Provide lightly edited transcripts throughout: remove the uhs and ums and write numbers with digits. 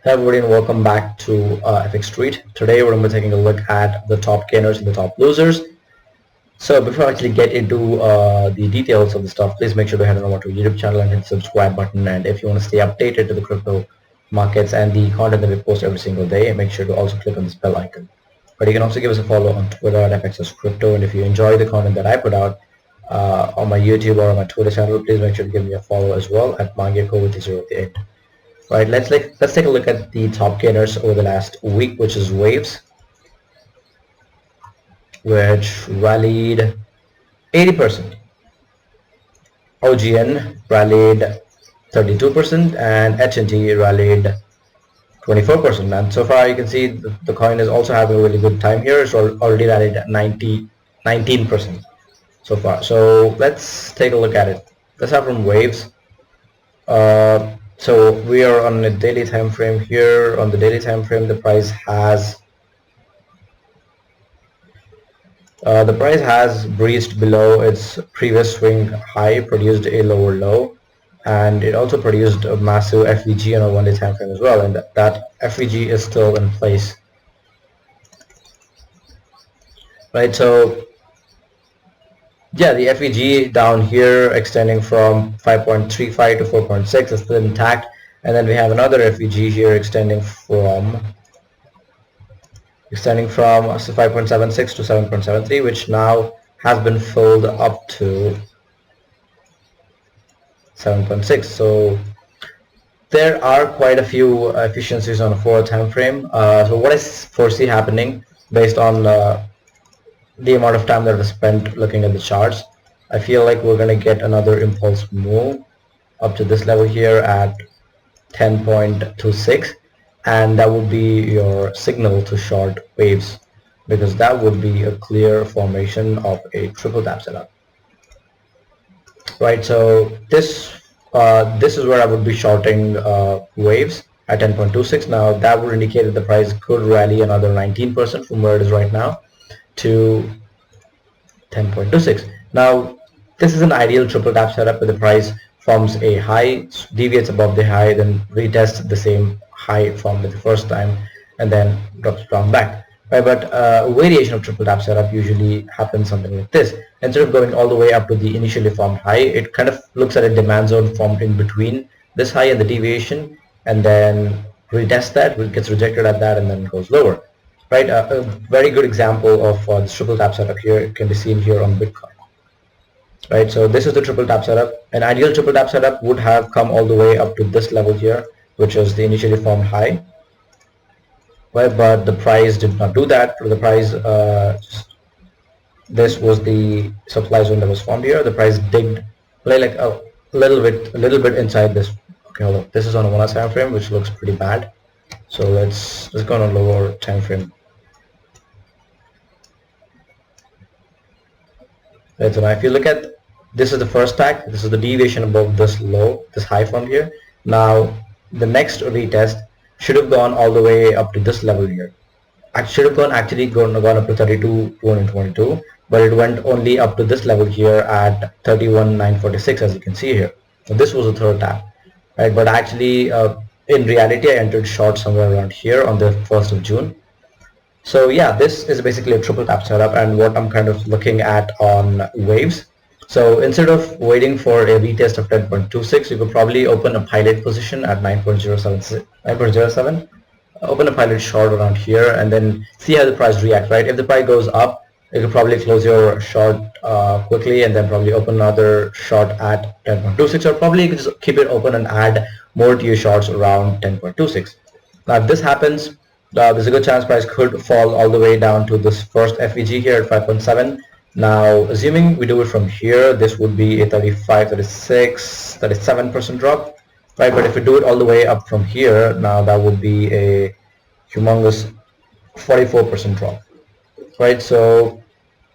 Hey everybody, and welcome back to FX Street. Today we're going to be taking a look at the top gainers and the top losers. So before I actually get into the details of the stuff, please make sure to head on over to our YouTube channel and hit the subscribe button. And if you want to stay updated to the crypto markets and the content that we post every single day, make sure to also click on this bell icon. But you can also give us a follow on Twitter at FXSCrypto. And if you enjoy the content that I put out on my YouTube or on my Twitter channel, please make sure to give me a follow as well at Mangyako with the 0 at the end. Right, let's take a look at the top gainers over the last week, which is Waves, which rallied 80%. OGN rallied 32% and HNT rallied 24%. And so far you can see the coin is also having a really good time here. It's already rallied 19% so far. So let's take a look at it. Let's start from Waves. So we are on a daily time frame here. On the daily time frame, the price has breached below its previous swing high, produced a lower low, and it also produced a massive FVG on a one-day time frame as well, and that FVG is still in place. Right, so yeah, the FEG down here extending from 5.35 to 4.6 is still intact, and then we have another FEG here extending from 5.76 to 7.73, which now has been filled up to 7.6. So there are quite a few efficiencies on a 4-hour time frame. So what I foresee happening based on the amount of time that was spent looking at the charts, I feel like we're going to get another impulse move up to this level here at 10.26, and that would be your signal to short Waves, because that would be a clear formation of a triple tap setup. Right, so this is where I would be shorting Waves at 10.26. Now that would indicate that the price could rally another 19% from where it is right now to 10.26. Now this is an ideal triple tap setup where the price forms a high, deviates above the high, then retests the same high formed the first time, and then drops down back. Right, but a variation of triple tap setup usually happens something like this. Instead of going all the way up to the initially formed high, it kind of looks at a demand zone formed in between this high and the deviation, and then retests that, it gets rejected at that, and then goes lower. Right, a very good example of the triple tap setup here can be seen here on Bitcoin. Right, so this is the triple tap setup. An ideal triple tap setup would have come all the way up to this level here, which is the initially formed high. Right, but the price did not do that. The price, this was the supply zone that was formed here. The price digged like a little bit inside this. Okay, hold on. This is on a 1 hour time frame, which looks pretty bad. So let's go on a lower time frame. Right, so now if you look at, this is the first tag, this is the deviation above this low, this high from here. Now the next retest should have gone all the way up to this level here. It should have gone up to 32,222, but it went only up to this level here at 31,946, as you can see here. So this was the third tap, right? But actually in reality I entered short somewhere around here on the 1st of June. So yeah, this is basically a triple tap setup, and what I'm kind of looking at on Waves. So instead of waiting for a retest of 10.26, you could probably open a pilot position at 9.07, open a pilot short around here, and then see how the price reacts, right? If the price goes up, you could probably close your short quickly, and then probably open another short at 10.26, or probably you could just keep it open and add more to your shorts around 10.26. Now if this happens, there's a good chance price could fall all the way down to this first FEG here at 5.7. Now assuming we do it from here, this would be a 35, 36, 37% drop, right? But if we do it all the way up from here, now that would be a humongous 44% drop, right? So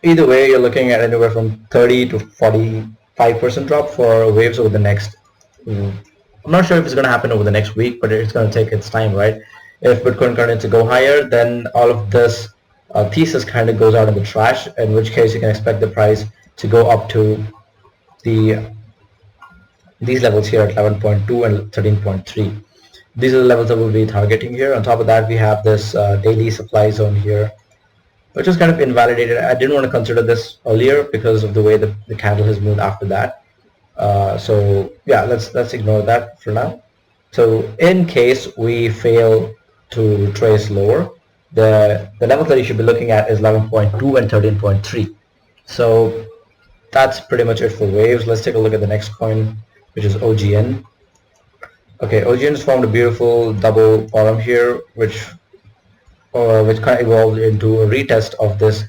either way, you're looking at anywhere from 30 to 45% drop for Waves over the next, I'm not sure if it's going to happen over the next week, but it's going to take its time, right? If Bitcoin continues to go higher, then all of this thesis kind of goes out in the trash, in which case you can expect the price to go up to these levels here at 11.2 and 13.3. these are the levels that we'll be targeting here. On top of that, we have this daily supply zone here, which was kind of invalidated. I didn't want to consider this earlier because of the way the candle has moved after that. So yeah, let's ignore that for now. So in case we fail to retrace lower, the levels that you should be looking at is 11.2 and 13.3. So that's pretty much it for waves. Let's take a look at the next coin, which is OGN. Okay, OGN has formed a beautiful double bottom here, which kind of evolved into a retest of this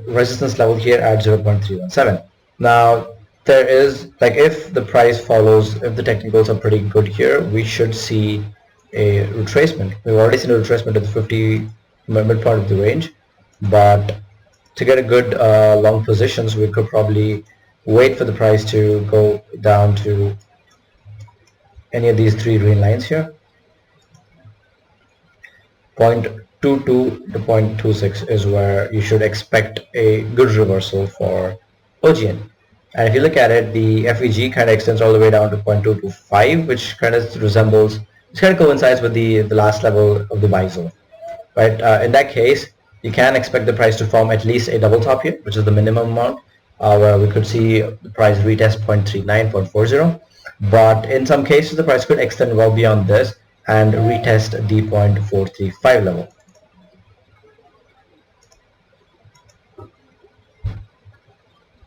resistance level here at 0.317. Now there is, like, if the price follows, if the technicals are pretty good here, we should see a retracement. We've already seen a retracement at the 50 midpoint of the range, but to get a good long positions, we could probably wait for the price to go down to any of these three green lines here. 0.22 to 0.26 is where you should expect a good reversal for OGN. And if you look at it, the FEG kind of extends all the way down to 0.225, which kind of resembles, it kind of coincides with the last level of the buy zone, right? In that case, you can expect the price to form at least a double top here, which is the minimum amount, where we could see the price retest 0.39, 0.40. But in some cases, the price could extend well beyond this and retest the 0.435 level.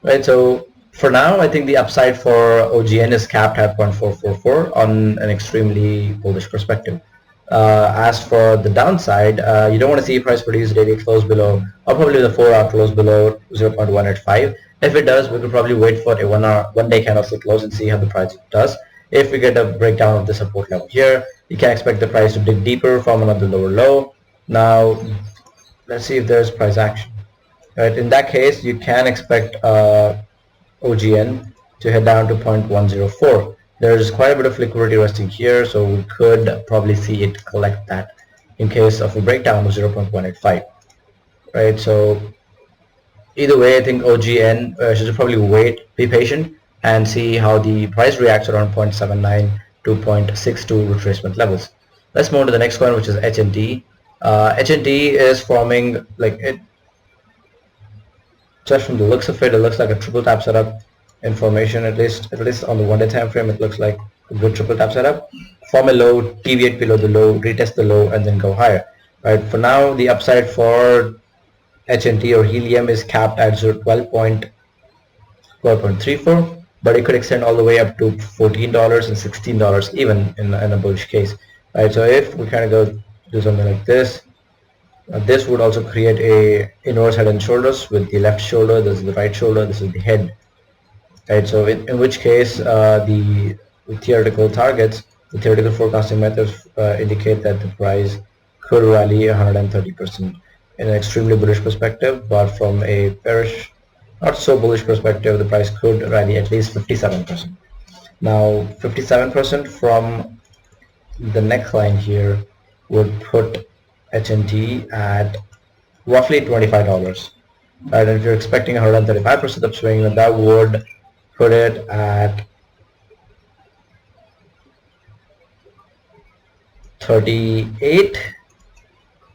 Right, so for now, I think the upside for OGN is capped at 0.444 on an extremely bullish perspective. As for the downside, you don't want to see price produce daily close below, or probably the 4-hour close below 0.185. If it does, we could probably wait for a 1-day candlestick close and see how the price does. If we get a breakdown of the support level here, you can expect the price to dig deeper from another lower low. Now, let's see if there's price action. Right, in that case, you can expect OGN to head down to 0.104. There's quite a bit of liquidity resting here, so we could probably see it collect that in case of a breakdown of 0.185. Right, so either way, I think OGN should probably wait, be patient, and see how the price reacts around 0.79 to 0.62 retracement levels. Let's move on to the next coin, which is HNT. HNT is forming, like, it just from the looks of it, it looks like a triple tap setup in formation, at least on the 1-day time frame. It looks like a good triple tap setup. Form a low, deviate below the low, retest the low, and then go higher. Right, for now, the upside for HNT or helium is capped at 12.34, but it could extend all the way up to $14 and $16 even in a bullish case. Right, so if we kind of go do something like this, this would also create a inverse head and shoulders with the left shoulder, this is the right shoulder, this is the head. Right, so in which case the theoretical targets, the theoretical forecasting methods indicate that the price could rally 130% in an extremely bullish perspective, but from a bearish, not so bullish perspective, the price could rally at least 57%. Now 57% from the neckline here would put HNT at roughly $25. Right, and if you're expecting 135% upswing, then that would put it at 38.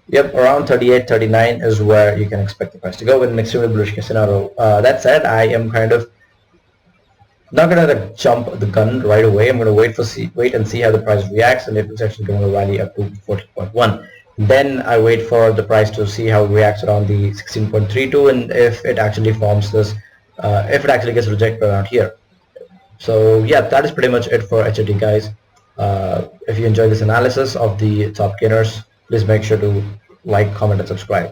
Yep, around 38, 39 is where you can expect the price to go in an extremely bullish case scenario. That said, I am kind of not going to jump the gun right away. I'm going to wait and see how the price reacts, and if it's actually going to rally up to 40.1. Then I wait for the price to see how it reacts around the 16.32, and if it actually forms this, if it actually gets rejected around here. So yeah, that is pretty much it for HNT, guys. If you enjoyed this analysis of the top gainers, please make sure to like, comment, and subscribe.